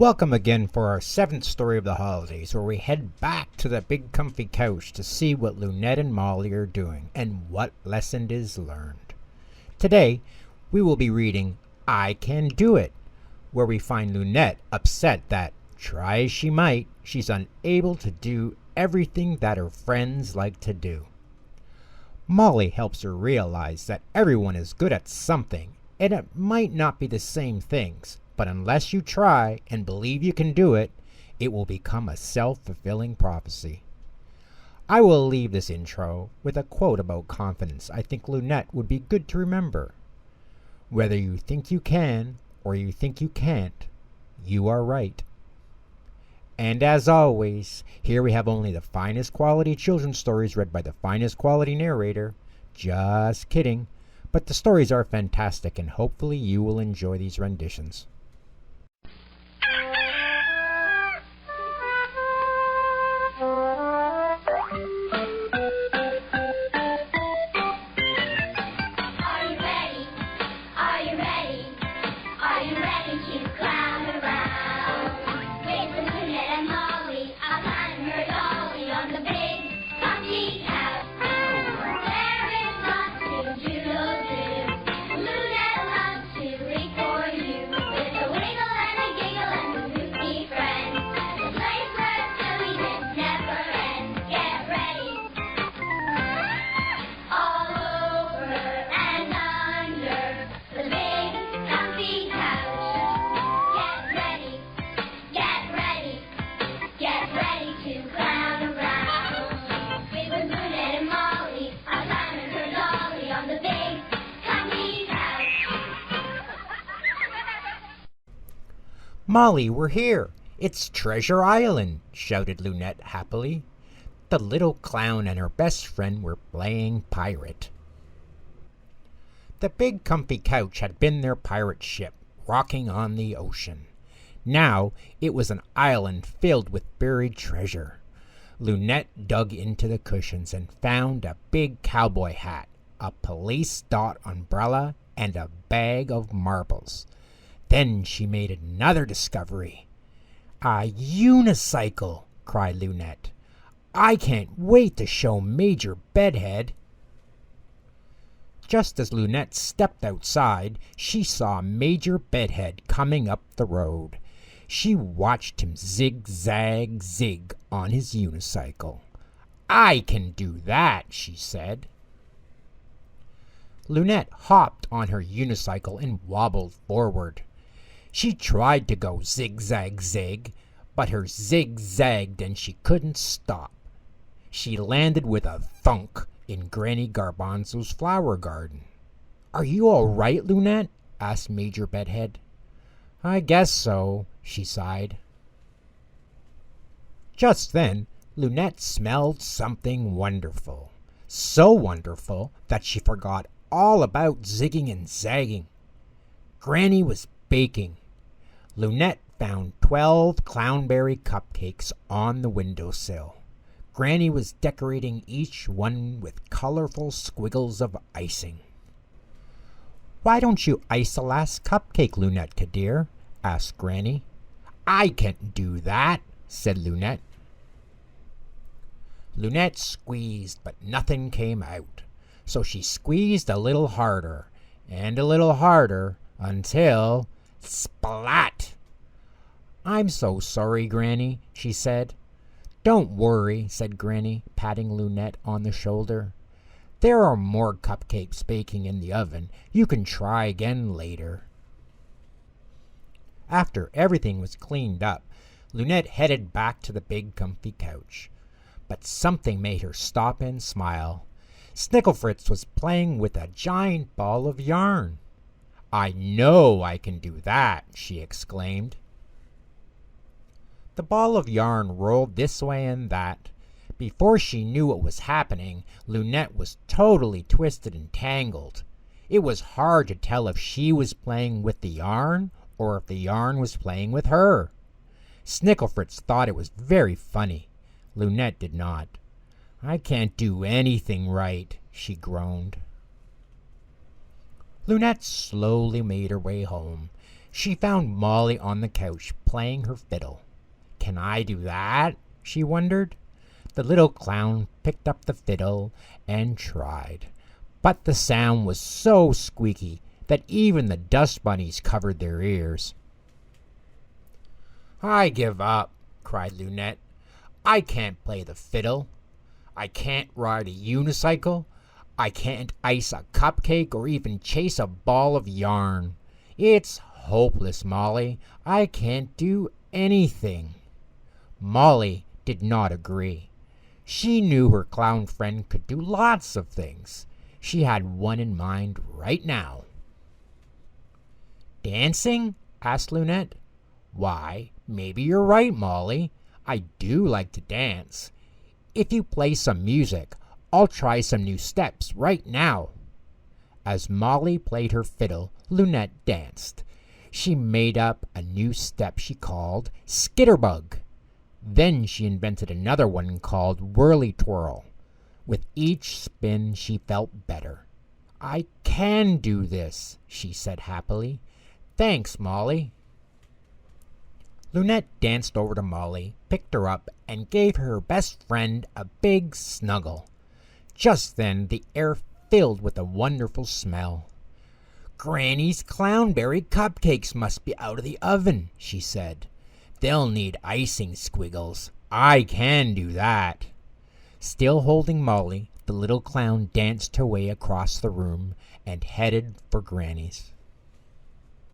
Welcome again for our seventh story of the holidays, where we head back to the big comfy couch to see what Lunette and Molly are doing and what lesson is learned. Today, we will be reading I Can Do It, where we find Lunette upset that, try as she might, she's unable to do everything that her friends like to do. Molly helps her realize that everyone is good at something, and it might not be the same things, but unless you try and believe you can do it, it will become a self-fulfilling prophecy. I will leave this intro with a quote about confidence I think Lunette would be good to remember. Whether you think you can or you think you can't, you are right. And as always, here we have only the finest quality children's stories read by the finest quality narrator. Just kidding, but the stories are fantastic and hopefully you will enjoy these renditions. Molly, we're here! It's Treasure Island! Shouted Lunette happily. The little clown and her best friend were playing pirate. The big comfy couch had been their pirate ship, rocking on the ocean. Now it was an island filled with buried treasure. Lunette dug into the cushions and found a big cowboy hat, a police dot umbrella, and a bag of marbles. Then she made another discovery. A unicycle, cried Lunette. I can't wait to show Major Bedhead. Just as Lunette stepped outside, she saw Major Bedhead coming up the road. She watched him zig-zag zig on his unicycle. I can do that, she said. Lunette hopped on her unicycle and wobbled forward. She tried to go zig-zag-zig, but her zig-zagged and she couldn't stop. She landed with a thunk in Granny Garbanzo's flower garden. Are you all right, Lunette? Asked Major Bedhead. I guess so, she sighed. Just then, Lunette smelled something wonderful. So wonderful that she forgot all about zigging and zagging. Granny was baking. Lunette found 12 clownberry cupcakes on the windowsill. Granny was decorating each one with colorful squiggles of icing. Why don't you ice the last cupcake, Lunette, dear? Asked Granny. I can't do that, said Lunette. Lunette squeezed, but nothing came out. So she squeezed a little harder, and a little harder, until splat! I'm so sorry, Granny, she said. Don't worry, said Granny, patting Lunette on the shoulder. There are more cupcakes baking in the oven. You can try again later. After everything was cleaned up, Lunette headed back to the big comfy couch. But something made her stop and smile. Snicklefritz was playing with a giant ball of yarn. I know I can do that, she exclaimed. The ball of yarn rolled this way and that. Before she knew what was happening, Lunette was totally twisted and tangled. It was hard to tell if she was playing with the yarn or if the yarn was playing with her. Snicklefritz thought it was very funny. Lunette did not. I can't do anything right, she groaned. Lunette slowly made her way home. She found Molly on the couch playing her fiddle. "Can I do that?" she wondered. The little clown picked up the fiddle and tried, but the sound was so squeaky that even the dust bunnies covered their ears. "I give up," cried Lunette. "I can't play the fiddle. I can't ride a unicycle. I can't ice a cupcake or even chase a ball of yarn. It's hopeless, Molly. I can't do anything." Molly did not agree. She knew her clown friend could do lots of things. She had one in mind right now. "Dancing?" asked Lunette. "Why, maybe you're right, Molly. I do like to dance. If you play some music, I'll try some new steps right now." As Molly played her fiddle, Lunette danced. She made up a new step she called Skitterbug. Then she invented another one called Whirly Twirl. With each spin she felt better. "I can do this," she said happily. "Thanks, Molly." Lunette danced over to Molly, picked her up, and gave her best friend a big snuggle. Just then the air filled with a wonderful smell. "Granny's clownberry cupcakes must be out of the oven," she said. "They'll need icing, Squiggles. I can do that." Still holding Molly, the little clown danced her way across the room and headed for Granny's.